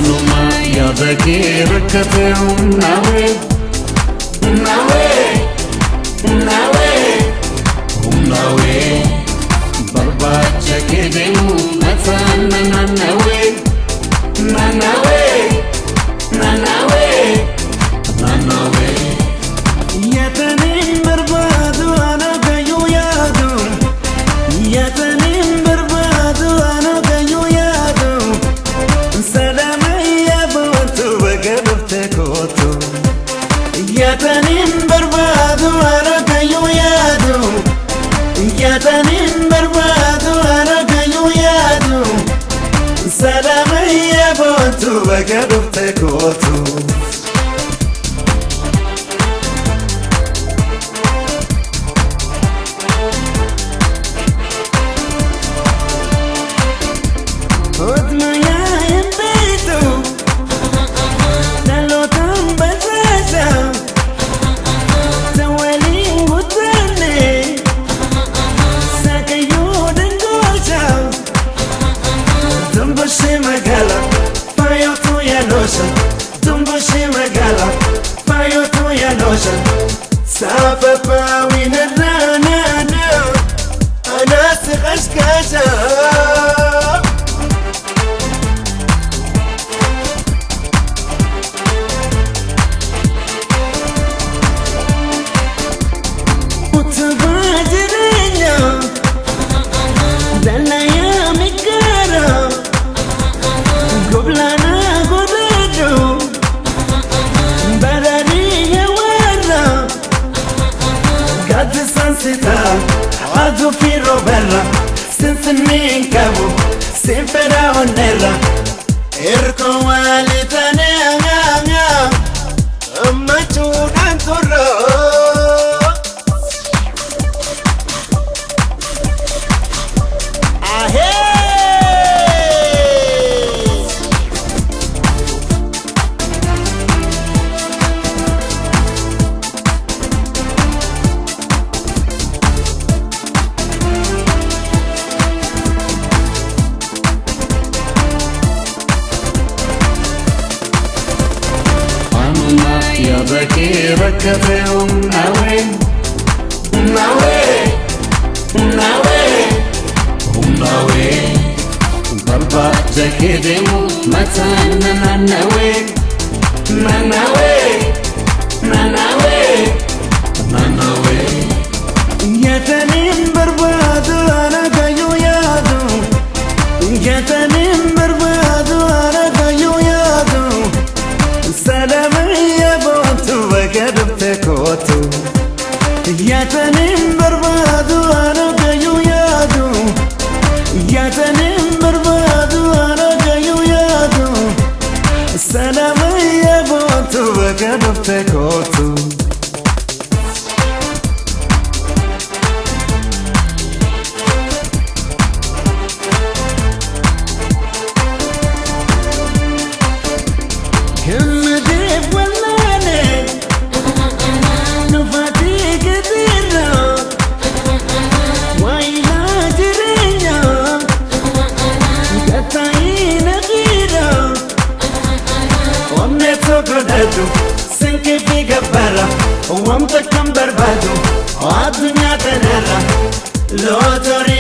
Anuma yadaki rakate nawe nawe nawe nawe barbacha kedemu matana nawe nawe nawe nawe yatanim barbadu ana gayu yadu yatanim barbadu ana gayu yadu salamaya botu bagadufte kotu yatanim barbadu ana gayu yadu yatanim barbadu ana gayu yadu salamaya botu bagadufte kotu سافا وين الرانا أنا سغشكاشا وتبادرينا دلنا يا مكارا قبلنا قبلو قد سنسيتا عادو في روبيلا سنسنين كابو سنفرا ونيلا إركو والتاني أما تونان ترو yadaki rakate nawe nawe nawe nawe barbacha kedemu matana nawe nawe nawe nawe yatanim barbadu ana gayu yadu yatanim barbadu ana gayu yadu salamaya botu bagadufte kotu yatanim barbadu ana gayu yadu yatanim barbadu ana gayu yadu salamaya botu bagadufte kotu سنكي في قبرة وامتك كم بربادو الدنيا تنرى لو تريد